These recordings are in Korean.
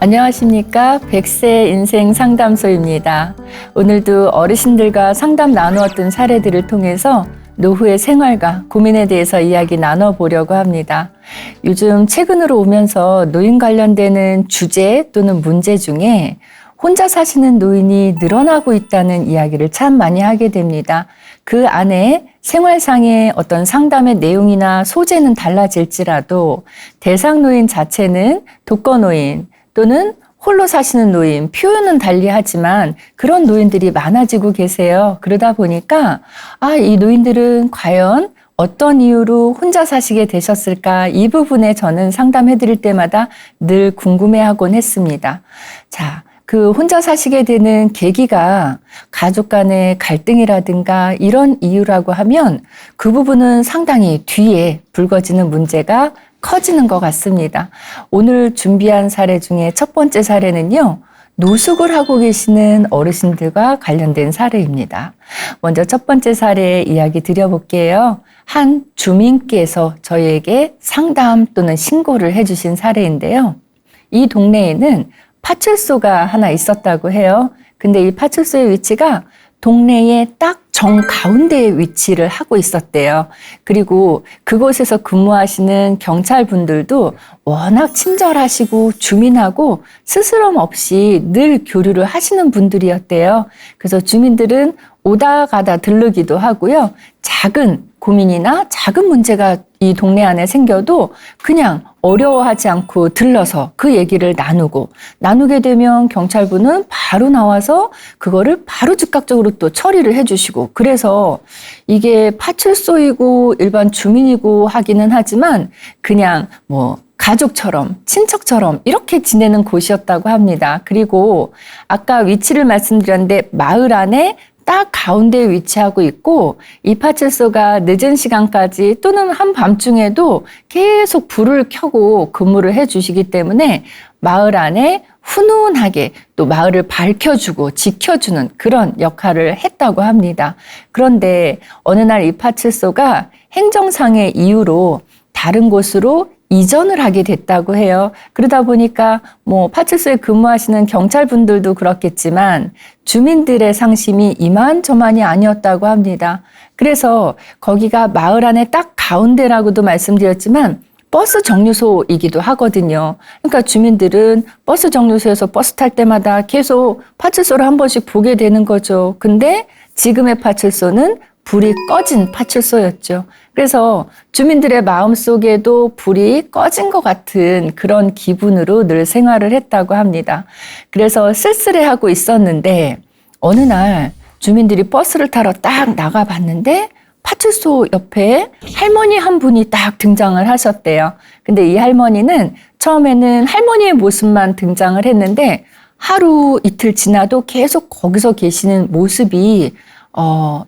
안녕하십니까. 100세 인생 상담소입니다. 오늘도 어르신들과 상담 나누었던 사례들을 통해서 노후의 생활과 고민에 대해서 이야기 나눠보려고 합니다. 요즘 최근으로 오면서 노인 관련되는 주제 또는 문제 중에 혼자 사시는 노인이 늘어나고 있다는 이야기를 참 많이 하게 됩니다. 그 안에 생활상의 어떤 상담의 내용이나 소재는 달라질지라도 대상 노인 자체는 독거노인 또는 홀로 사시는 노인, 표현은 달리하지만 그런 노인들이 많아지고 계세요. 그러다 보니까 이 노인들은 과연 어떤 이유로 혼자 사시게 되셨을까? 이 부분에 저는 상담해 드릴 때마다 늘 궁금해하곤 했습니다. 자, 그 혼자 사시게 되는 계기가 가족 간의 갈등이라든가 이런 이유라고 하면 그 부분은 상당히 뒤에 불거지는 문제가 커지는 것 같습니다. 오늘 준비한 사례 중에 첫 번째 사례는요, 노숙을 하고 계시는 어르신들과 관련된 사례입니다. 먼저 첫 번째 사례 이야기 드려볼게요. 한 주민께서 저희에게 상담 또는 신고를 해주신 사례인데요. 이 동네에는 파출소가 하나 있었다고 해요. 근데 이 파출소의 위치가 동네의 딱 정가운데에 위치를 하고 있었대요. 그리고 그곳에서 근무하시는 경찰분들도 워낙 친절하시고 주민하고 스스럼 없이 늘 교류를 하시는 분들이었대요. 그래서 주민들은 오다 가다 들르기도 하고요. 작은 고민이나 작은 문제가 이 동네 안에 생겨도 그냥 어려워하지 않고 들러서 그 얘기를 나누게 되면 경찰분은 바로 나와서 그거를 바로 즉각적으로 또 처리를 해주시고, 그래서 이게 파출소이고 일반 주민이고 하기는 하지만 그냥 가족처럼, 친척처럼 이렇게 지내는 곳이었다고 합니다. 그리고 아까 위치를 말씀드렸는데 마을 안에 딱 가운데에 위치하고 있고, 이 파출소가 늦은 시간까지 또는 한밤중에도 계속 불을 켜고 근무를 해주시기 때문에 마을 안에 훈훈하게 또 마을을 밝혀주고 지켜주는 그런 역할을 했다고 합니다. 그런데 어느 날 이 파출소가 행정상의 이유로 다른 곳으로 이전을 하게 됐다고 해요. 그러다 보니까 파출소에 근무하시는 경찰분들도 그렇겠지만 주민들의 상심이 이만저만이 아니었다고 합니다. 그래서 거기가 마을 안에 딱 가운데라고도 말씀드렸지만 버스 정류소이기도 하거든요. 그러니까 주민들은 버스 정류소에서 버스 탈 때마다 계속 파출소를 한 번씩 보게 되는 거죠. 근데 지금의 파출소는 불이 꺼진 파출소였죠. 그래서 주민들의 마음속에도 불이 꺼진 것 같은 그런 기분으로 늘 생활을 했다고 합니다. 그래서 쓸쓸해하고 있었는데 어느 날 주민들이 버스를 타러 딱 나가봤는데 파출소 옆에 할머니 한 분이 딱 등장을 하셨대요. 근데 이 할머니는 처음에는 할머니의 모습만 등장을 했는데 하루 이틀 지나도 계속 거기서 계시는 모습이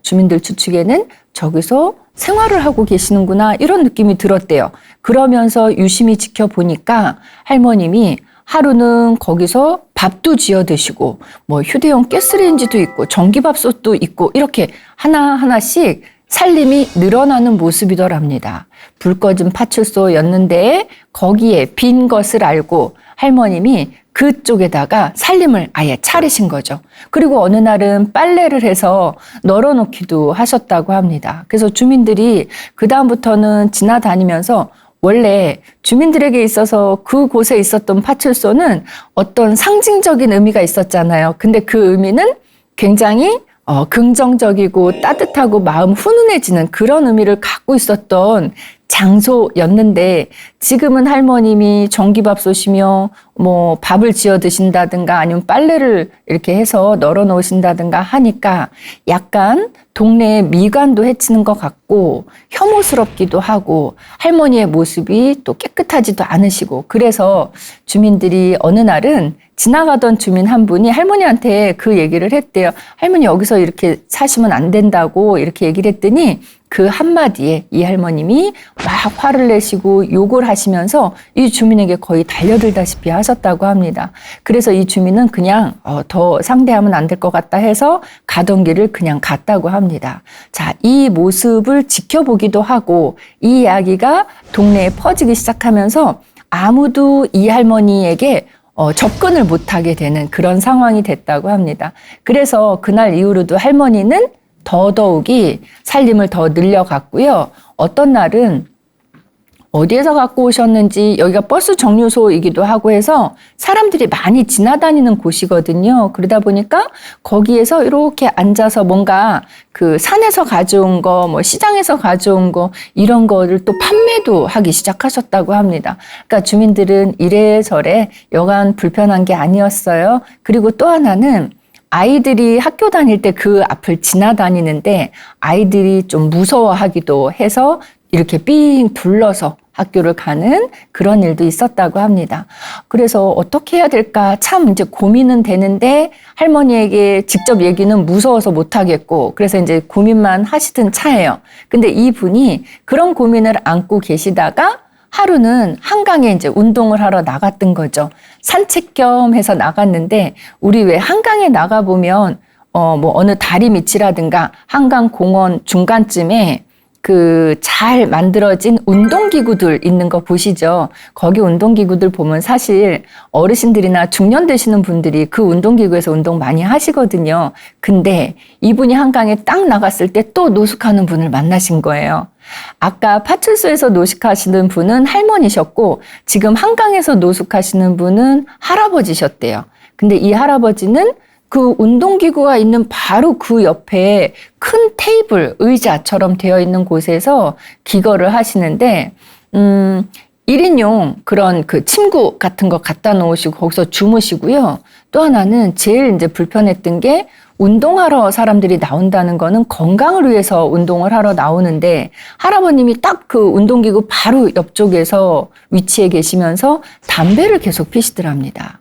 주민들 추측에는 저기서 생활을 하고 계시는구나 이런 느낌이 들었대요. 그러면서 유심히 지켜보니까 할머님이 하루는 거기서 밥도 지어 드시고 휴대용 가스레인지도 있고 전기밥솥도 있고 이렇게 하나하나씩 살림이 늘어나는 모습이더랍니다. 불 꺼진 파출소였는데 거기에 빈 것을 알고 할머님이 그쪽에다가 살림을 아예 차리신 거죠. 그리고 어느 날은 빨래를 해서 널어놓기도 하셨다고 합니다. 그래서 주민들이 그다음부터는 지나다니면서 원래 주민들에게 있어서 그곳에 있었던 파출소는 어떤 상징적인 의미가 있었잖아요. 근데 그 의미는 굉장히 긍정적이고 따뜻하고 마음 훈훈해지는 그런 의미를 갖고 있었던 장소였는데 지금은 할머님이 전기밥솥이며 밥을 지어 드신다든가 아니면 빨래를 이렇게 해서 널어 놓으신다든가 하니까 약간 동네의 미관도 해치는 것 같고 혐오스럽기도 하고 할머니의 모습이 또 깨끗하지도 않으시고, 그래서 주민들이 어느 날은 지나가던 주민 한 분이 할머니한테 그 얘기를 했대요. 할머니 여기서 이렇게 사시면 안 된다고 이렇게 얘기를 했더니 그 한마디에 이 할머님이 막 화를 내시고 욕을 하시면서 이 주민에게 거의 달려들다시피 하셨다고 합니다. 그래서 이 주민은 그냥 더 상대하면 안 될 것 같다 해서 가던 길을 그냥 갔다고 합니다. 자, 이 모습을 지켜보기도 하고 이 이야기가 동네에 퍼지기 시작하면서 아무도 이 할머니에게 접근을 못하게 되는 그런 상황이 됐다고 합니다. 그래서 그날 이후로도 할머니는 더더욱이 살림을 더 늘려갔고요. 어떤 날은 어디에서 갖고 오셨는지, 여기가 버스 정류소이기도 하고 해서 사람들이 많이 지나다니는 곳이거든요. 그러다 보니까 거기에서 이렇게 앉아서 뭔가 그 산에서 가져온 거, 뭐 시장에서 가져온 거, 이런 거를 또 판매도 하기 시작하셨다고 합니다. 그러니까 주민들은 이래저래 여간 불편한 게 아니었어요. 그리고 또 하나는 아이들이 학교 다닐 때 그 앞을 지나다니는데 아이들이 좀 무서워하기도 해서 이렇게 삥 둘러서 학교를 가는 그런 일도 있었다고 합니다. 그래서 어떻게 해야 될까 참 이제 고민은 되는데 할머니에게 직접 얘기는 무서워서 못 하겠고, 그래서 이제 고민만 하시던 차예요. 근데 이분이 그런 고민을 안고 계시다가 하루는 한강에 이제 운동을 하러 나갔던 거죠. 산책 겸 해서 나갔는데, 우리 왜 한강에 나가보면 뭐 어느 다리 밑이라든가 한강 공원 중간쯤에 그 잘 만들어진 운동기구들 있는 거 보시죠. 거기 운동기구들 보면 사실 어르신들이나 중년 되시는 분들이 그 운동기구에서 운동 많이 하시거든요. 근데 이분이 한강에 딱 나갔을 때 또 노숙하는 분을 만나신 거예요. 아까 파출소에서 노숙하시는 분은 할머니셨고, 지금 한강에서 노숙하시는 분은 할아버지셨대요. 근데 이 할아버지는 그 운동기구가 있는 바로 그 옆에 큰 테이블, 의자처럼 되어 있는 곳에서 기거를 하시는데, 1인용 그런 그 침구 같은 거 갖다 놓으시고 거기서 주무시고요. 또 하나는 제일 이제 불편했던 게, 운동하러 사람들이 나온다는 거는 건강을 위해서 운동을 하러 나오는데 할아버님이 딱 그 운동기구 바로 옆쪽에서 위치해 계시면서 담배를 계속 피시더랍니다.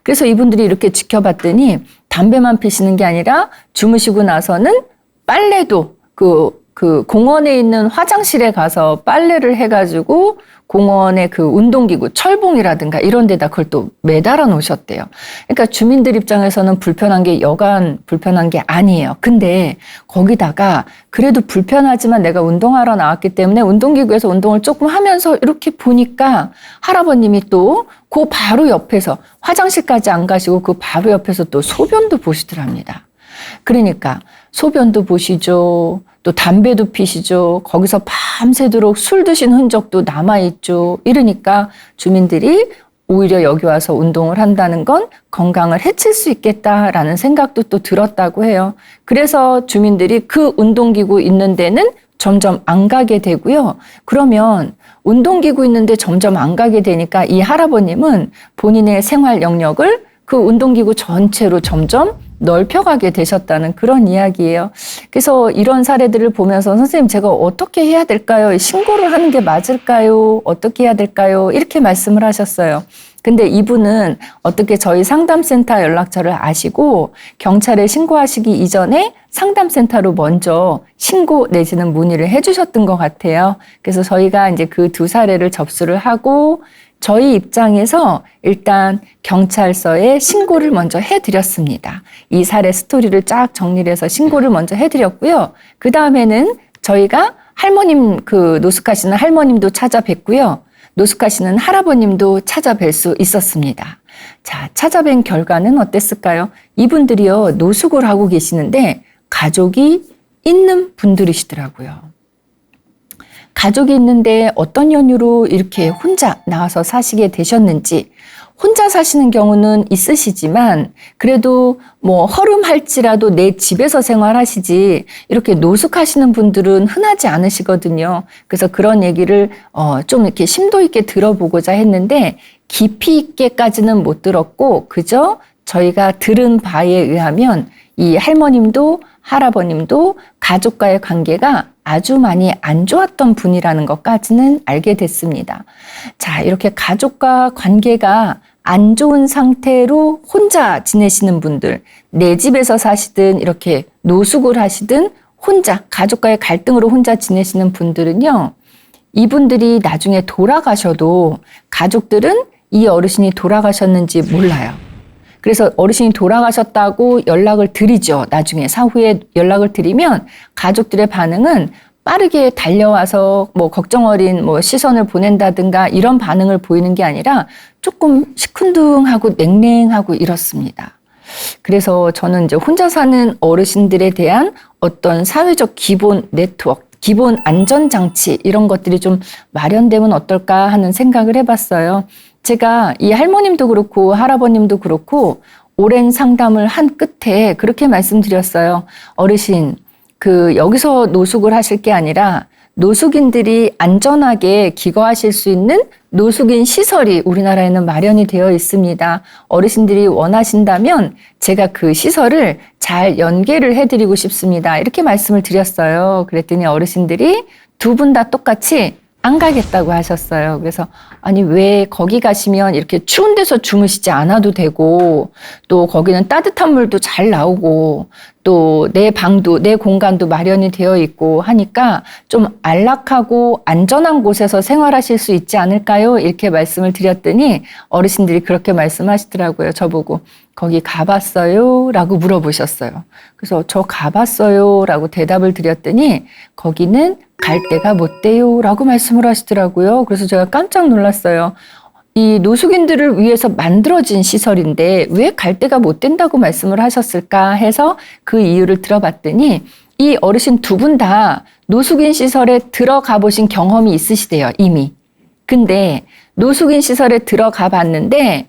그래서 이분들이 이렇게 지켜봤더니 담배만 피시는 게 아니라 주무시고 나서는 빨래도 그 공원에 있는 화장실에 가서 빨래를 해가지고 공원의 그 운동기구, 철봉이라든가 이런 데다 그걸 또 매달아 놓으셨대요. 그러니까 주민들 입장에서는 불편한 게 여간 불편한 게 아니에요. 근데 거기다가 그래도 불편하지만 내가 운동하러 나왔기 때문에 운동기구에서 운동을 조금 하면서 이렇게 보니까 할아버님이 또 그 바로 옆에서 화장실까지 안 가시고 그 바로 옆에서 또 소변도 보시더랍니다. 그러니까 소변도 보시죠. 또 담배도 피시죠. 거기서 밤새도록 술 드신 흔적도 남아있죠. 이러니까 주민들이 오히려 여기 와서 운동을 한다는 건 건강을 해칠 수 있겠다라는 생각도 또 들었다고 해요. 그래서 주민들이 그 운동기구 있는 데는 점점 안 가게 되고요. 그러면 운동기구 있는데 점점 안 가게 되니까 이 할아버님은 본인의 생활 영역을 그 운동기구 전체로 점점 넓혀가게 되셨다는 그런 이야기예요. 그래서 이런 사례들을 보면서 선생님 제가 어떻게 해야 될까요? 신고를 하는 게 맞을까요? 어떻게 해야 될까요? 이렇게 말씀을 하셨어요. 근데 이분은 어떻게 저희 상담센터 연락처를 아시고 경찰에 신고하시기 이전에 상담센터로 먼저 신고 내지는 문의를 해주셨던 것 같아요. 그래서 저희가 이제 그 두 사례를 접수를 하고 저희 입장에서 일단 경찰서에 신고를 먼저 해드렸습니다. 이 사례 스토리를 쫙 정리를 해서 신고를 먼저 해드렸고요. 그 다음에는 저희가 할머님, 그 노숙하시는 할머님도 찾아뵙고요. 노숙하시는 할아버님도 찾아뵐 수 있었습니다. 자, 찾아뵌 결과는 어땠을까요? 이분들이요, 노숙을 하고 계시는데 가족이 있는 분들이시더라고요. 가족이 있는데 어떤 연유로 이렇게 혼자 나와서 사시게 되셨는지, 혼자 사시는 경우는 있으시지만 그래도 뭐 허름할지라도 내 집에서 생활하시지 이렇게 노숙하시는 분들은 흔하지 않으시거든요. 그래서 그런 얘기를 좀 이렇게 심도 있게 들어보고자 했는데 깊이 있게까지는 못 들었고 그저 저희가 들은 바에 의하면 이 할머님도 할아버님도 가족과의 관계가 아주 많이 안 좋았던 분이라는 것까지는 알게 됐습니다. 자, 이렇게 가족과 관계가 안 좋은 상태로 혼자 지내시는 분들, 내 집에서 사시든 이렇게 노숙을 하시든 혼자, 가족과의 갈등으로 혼자 지내시는 분들은요, 이분들이 나중에 돌아가셔도 가족들은 이 어르신이 돌아가셨는지 몰라요. 그래서 어르신이 돌아가셨다고 연락을 드리죠. 나중에 사후에 연락을 드리면 가족들의 반응은 빠르게 달려와서 뭐 걱정 어린 뭐 시선을 보낸다든가 이런 반응을 보이는 게 아니라 조금 시큰둥하고 냉랭하고 이렇습니다. 그래서 저는 이제 혼자 사는 어르신들에 대한 어떤 사회적 기본 네트워크, 기본 안전장치 이런 것들이 좀 마련되면 어떨까 하는 생각을 해봤어요. 제가 이 할머님도 그렇고 할아버님도 그렇고 오랜 상담을 한 끝에 그렇게 말씀드렸어요. 어르신, 여기서 노숙을 하실 게 아니라 노숙인들이 안전하게 기거하실 수 있는 노숙인 시설이 우리나라에는 마련이 되어 있습니다. 어르신들이 원하신다면 제가 그 시설을 잘 연계를 해드리고 싶습니다. 이렇게 말씀을 드렸어요. 그랬더니 어르신들이 두 분 다 똑같이 안 가겠다고 하셨어요. 그래서 아니 왜 거기 가시면 이렇게 추운 데서 주무시지 않아도 되고 또 거기는 따뜻한 물도 잘 나오고 또 내 방도 내 공간도 마련이 되어 있고 하니까 좀 안락하고 안전한 곳에서 생활하실 수 있지 않을까요? 이렇게 말씀을 드렸더니 어르신들이 그렇게 말씀하시더라고요. 저보고 거기 가봤어요? 라고 물어보셨어요. 그래서 저 가봤어요? 라고 대답을 드렸더니 거기는 갈 데가 못 돼요? 라고 말씀을 하시더라고요. 그래서 제가 깜짝 놀랐어요. 이 노숙인들을 위해서 만들어진 시설인데 왜 갈 데가 못 된다고 말씀을 하셨을까 해서 그 이유를 들어봤더니 이 어르신 두 분 다 노숙인 시설에 들어가 보신 경험이 있으시대요, 이미. 근데 노숙인 시설에 들어가 봤는데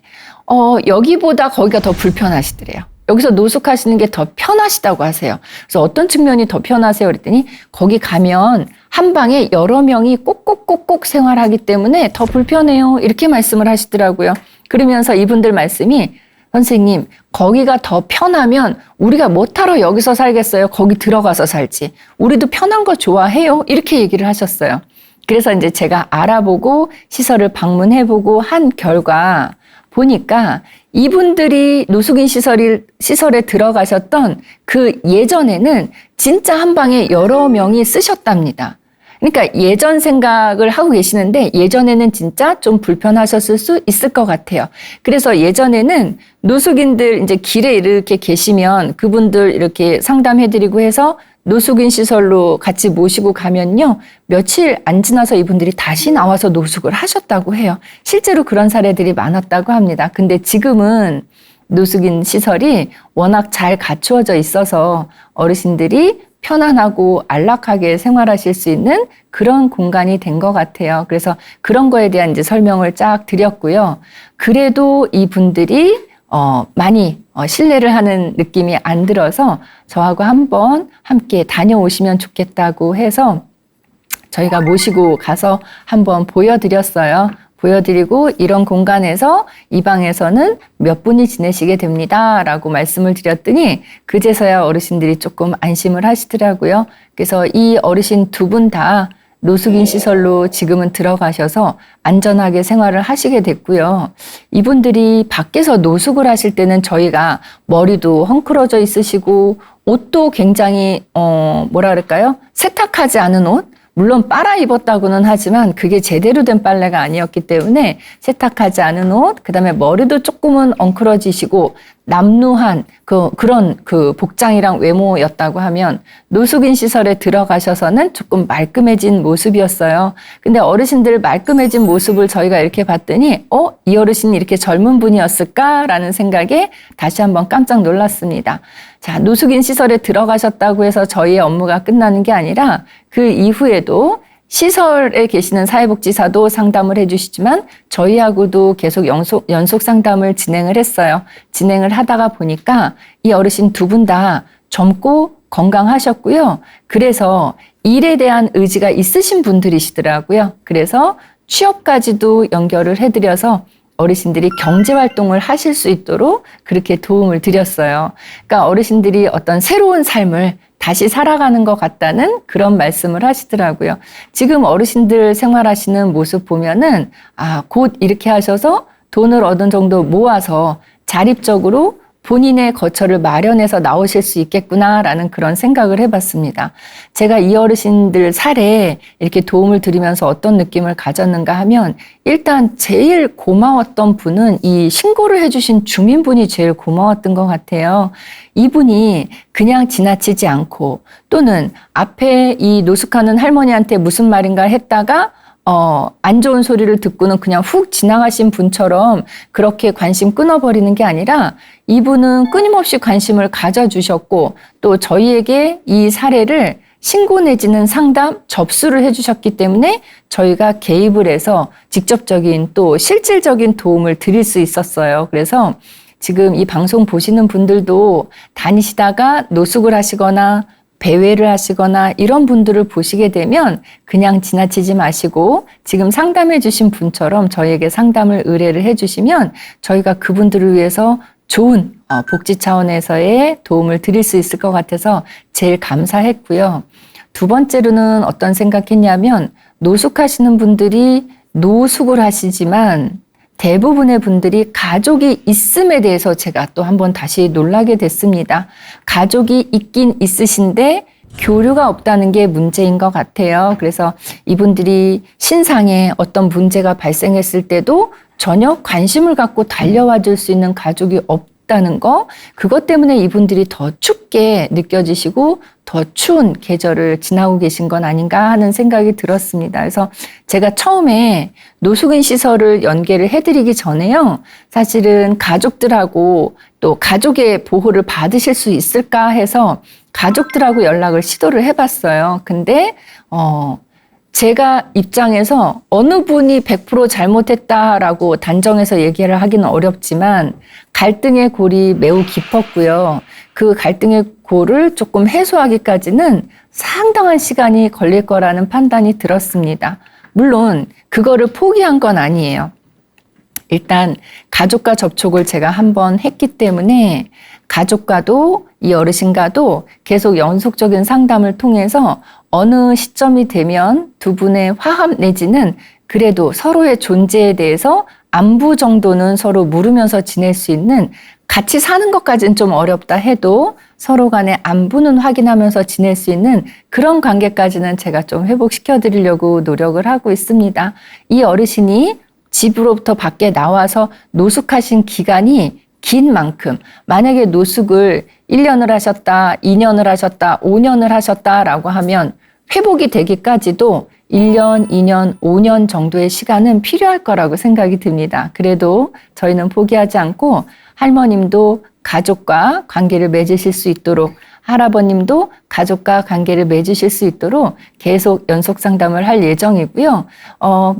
여기보다 거기가 더 불편하시더래요. 여기서 노숙하시는 게 더 편하시다고 하세요. 그래서 어떤 측면이 더 편하세요? 그랬더니 거기 가면 한 방에 여러 명이 꼭꼭꼭꼭 생활하기 때문에 더 불편해요. 이렇게 말씀을 하시더라고요. 그러면서 이분들 말씀이 선생님, 거기가 더 편하면 우리가 뭐하러 여기서 살겠어요? 거기 들어가서 살지. 우리도 편한 거 좋아해요. 이렇게 얘기를 하셨어요. 그래서 이제 제가 알아보고 시설을 방문해보고 한 결과 보니까 이분들이 노숙인 시설에 들어가셨던 그 예전에는 진짜 한 방에 여러 명이 쓰셨답니다. 그러니까 예전 생각을 하고 계시는데 예전에는 진짜 좀 불편하셨을 수 있을 것 같아요. 그래서 예전에는 노숙인들 이제 길에 이렇게 계시면 그분들 이렇게 상담해드리고 해서 노숙인 시설로 같이 모시고 가면요. 며칠 안 지나서 이분들이 다시 나와서 노숙을 하셨다고 해요. 실제로 그런 사례들이 많았다고 합니다. 근데 지금은 노숙인 시설이 워낙 잘 갖추어져 있어서 어르신들이 편안하고 안락하게 생활하실 수 있는 그런 공간이 된 것 같아요. 그래서 그런 거에 대한 이제 설명을 쫙 드렸고요. 그래도 이분들이 많이 신뢰를 하는 느낌이 안 들어서 저하고 한번 함께 다녀오시면 좋겠다고 해서 저희가 모시고 가서 한번 보여드렸어요. 보여드리고 이런 공간에서 이 방에서는 몇 분이 지내시게 됩니다. 라고 말씀을 드렸더니 그제서야 어르신들이 조금 안심을 하시더라고요. 그래서 이 어르신 두 분 다 노숙인 시설로 지금은 들어가셔서 안전하게 생활을 하시게 됐고요. 이분들이 밖에서 노숙을 하실 때는 저희가 머리도 헝클어져 있으시고 옷도 굉장히 뭐라 그럴까요? 세탁하지 않은 옷? 물론 빨아 입었다고는 하지만 그게 제대로 된 빨래가 아니었기 때문에 세탁하지 않은 옷, 그다음에 머리도 조금은 엉클어지시고 남루한 그런 복장이랑 외모였다고 하면 노숙인 시설에 들어가셔서는 조금 말끔해진 모습이었어요. 근데 어르신들 말끔해진 모습을 저희가 이렇게 봤더니 이 어르신이 이렇게 젊은 분이었을까라는 생각에 다시 한번 깜짝 놀랐습니다. 자, 노숙인 시설에 들어가셨다고 해서 저희의 업무가 끝나는 게 아니라 그 이후에도 시설에 계시는 사회복지사도 상담을 해주시지만 저희하고도 계속 연속 상담을 진행을 했어요. 진행을 하다가 보니까 이 어르신 두 분 다 젊고 건강하셨고요. 그래서 일에 대한 의지가 있으신 분들이시더라고요. 그래서 취업까지도 연결을 해드려서 어르신들이 경제활동을 하실 수 있도록 그렇게 도움을 드렸어요. 그러니까 어르신들이 어떤 새로운 삶을 다시 살아가는 것 같다는 그런 말씀을 하시더라고요. 지금 어르신들 생활하시는 모습 보면은 곧 이렇게 하셔서 돈을 어느 정도 모아서 자립적으로 본인의 거처를 마련해서 나오실 수 있겠구나라는 그런 생각을 해봤습니다. 제가 이 어르신들 사례에 이렇게 도움을 드리면서 어떤 느낌을 가졌는가 하면 일단 제일 고마웠던 분은 이 신고를 해주신 주민분이 제일 고마웠던 것 같아요. 이분이 그냥 지나치지 않고 또는 앞에 이 노숙하는 할머니한테 무슨 말인가 했다가 안 좋은 소리를 듣고는 그냥 훅 지나가신 분처럼 그렇게 관심 끊어버리는 게 아니라 이분은 끊임없이 관심을 가져주셨고 또 저희에게 이 사례를 신고 내지는 상담 접수를 해주셨기 때문에 저희가 개입을 해서 직접적인 또 실질적인 도움을 드릴 수 있었어요. 그래서 지금 이 방송 보시는 분들도 다니시다가 노숙을 하시거나 배회를 하시거나 이런 분들을 보시게 되면 그냥 지나치지 마시고 지금 상담해 주신 분처럼 저희에게 상담을 의뢰를 해 주시면 저희가 그분들을 위해서 좋은 복지 차원에서의 도움을 드릴 수 있을 것 같아서 제일 감사했고요. 두 번째로는 어떤 생각했냐면 노숙하시는 분들이 노숙을 하시지만 대부분의 분들이 가족이 있음에 대해서 제가 또 한번 다시 놀라게 됐습니다. 가족이 있긴 있으신데 교류가 없다는 게 문제인 것 같아요. 그래서 이분들이 신상에 어떤 문제가 발생했을 때도 전혀 관심을 갖고 달려와 줄 수 있는 가족이 없다는 거, 그것 때문에 이분들이 더 춥게 느껴지시고 더 추운 계절을 지나고 계신 건 아닌가 하는 생각이 들었습니다. 그래서 제가 처음에 노숙인 시설을 연계를 해드리기 전에요. 사실은 가족들하고 또 가족의 보호를 받으실 수 있을까 해서 가족들하고 연락을 시도를 해봤어요. 근데 제가 입장에서 어느 분이 100% 잘못했다라고 단정해서 얘기를 하기는 어렵지만 갈등의 골이 매우 깊었고요. 그 갈등의 골을 조금 해소하기까지는 상당한 시간이 걸릴 거라는 판단이 들었습니다. 물론 그거를 포기한 건 아니에요. 일단 가족과 접촉을 제가 한번 했기 때문에 가족과도 이 어르신과도 계속 연속적인 상담을 통해서 어느 시점이 되면 두 분의 화합 내지는 그래도 서로의 존재에 대해서 안부 정도는 서로 물으면서 지낼 수 있는, 같이 사는 것까지는 좀 어렵다 해도 서로 간의 안부는 확인하면서 지낼 수 있는 그런 관계까지는 제가 좀 회복시켜 드리려고 노력을 하고 있습니다. 이 어르신이 집으로부터 밖에 나와서 노숙하신 기간이 긴 만큼, 만약에 노숙을 1년을 하셨다, 2년을 하셨다, 5년을 하셨다라고 하면 회복이 되기까지도 1년, 2년, 5년 정도의 시간은 필요할 거라고 생각이 듭니다. 그래도 저희는 포기하지 않고 할머님도 가족과 관계를 맺으실 수 있도록, 할아버님도 가족과 관계를 맺으실 수 있도록 계속 연속 상담을 할 예정이고요.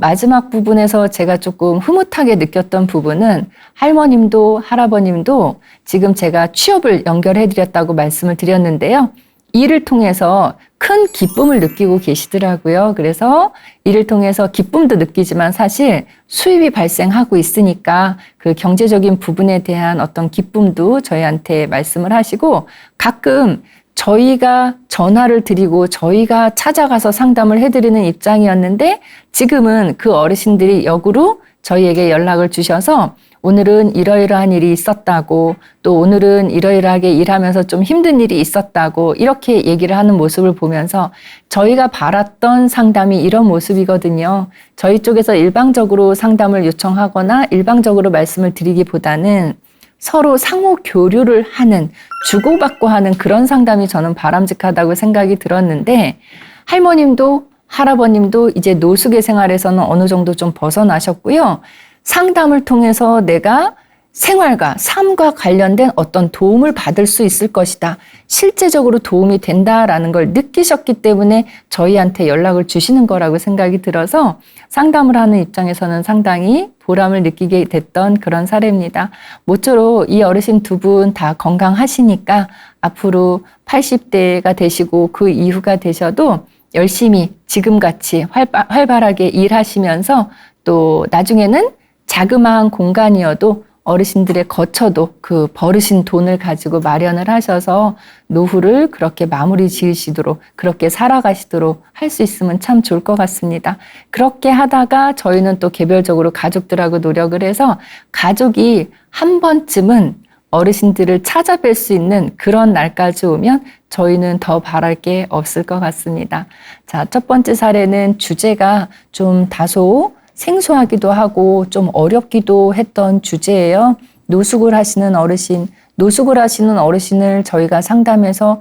마지막 부분에서 제가 조금 흐뭇하게 느꼈던 부분은 할머님도 할아버님도 지금 제가 취업을 연결해드렸다고 말씀을 드렸는데요. 이를 통해서 큰 기쁨을 느끼고 계시더라고요. 그래서 이를 통해서 기쁨도 느끼지만 사실 수입이 발생하고 있으니까 그 경제적인 부분에 대한 어떤 기쁨도 저희한테 말씀을 하시고, 가끔 저희가 전화를 드리고 저희가 찾아가서 상담을 해드리는 입장이었는데 지금은 그 어르신들이 역으로 저희에게 연락을 주셔서 오늘은 이러이러한 일이 있었다고, 또 오늘은 이러이러하게 일하면서 좀 힘든 일이 있었다고 이렇게 얘기를 하는 모습을 보면서 저희가 바랐던 상담이 이런 모습이거든요. 저희 쪽에서 일방적으로 상담을 요청하거나 일방적으로 말씀을 드리기보다는 서로 상호 교류를 하는, 주고받고 하는 그런 상담이 저는 바람직하다고 생각이 들었는데, 할머님도 할아버님도 이제 노숙의 생활에서는 어느 정도 좀 벗어나셨고요. 상담을 통해서 내가 생활과 삶과 관련된 어떤 도움을 받을 수 있을 것이다, 실제적으로 도움이 된다라는 걸 느끼셨기 때문에 저희한테 연락을 주시는 거라고 생각이 들어서 상담을 하는 입장에서는 상당히 보람을 느끼게 됐던 그런 사례입니다. 모쪼록 이 어르신 두 분 다 건강하시니까 앞으로 80대가 되시고 그 이후가 되셔도 열심히 지금같이 활발하게 일하시면서 또 나중에는 자그마한 공간이어도 어르신들의 거처도 그 버르신 돈을 가지고 마련을 하셔서 노후를 그렇게 마무리 지으시도록, 그렇게 살아가시도록 할 수 있으면 참 좋을 것 같습니다. 그렇게 하다가 저희는 또 개별적으로 가족들하고 노력을 해서 가족이 한 번쯤은 어르신들을 찾아뵐 수 있는 그런 날까지 오면 저희는 더 바랄 게 없을 것 같습니다. 자, 첫 번째 사례는 주제가 좀 다소 생소하기도 하고 좀 어렵기도 했던 주제예요. 노숙을 하시는 어르신을 저희가 상담해서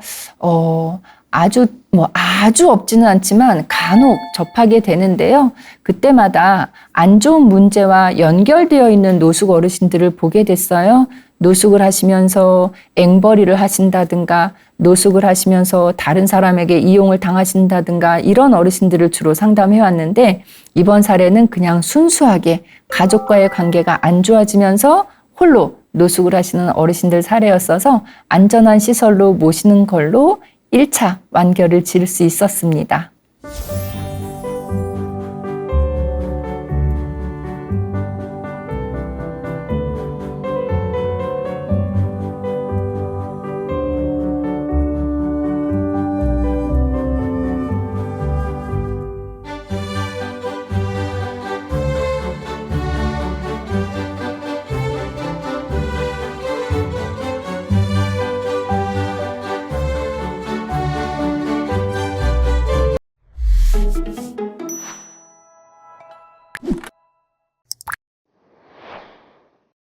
아주 없지는 않지만 간혹 접하게 되는데요. 그때마다 안 좋은 문제와 연결되어 있는 노숙 어르신들을 보게 됐어요. 노숙을 하시면서 앵벌이를 하신다든가, 노숙을 하시면서 다른 사람에게 이용을 당하신다든가, 이런 어르신들을 주로 상담해 왔는데, 이번 사례는 그냥 순수하게 가족과의 관계가 안 좋아지면서 홀로 노숙을 하시는 어르신들 사례였어서 안전한 시설로 모시는 걸로 1차 완결을 지을 수 있었습니다.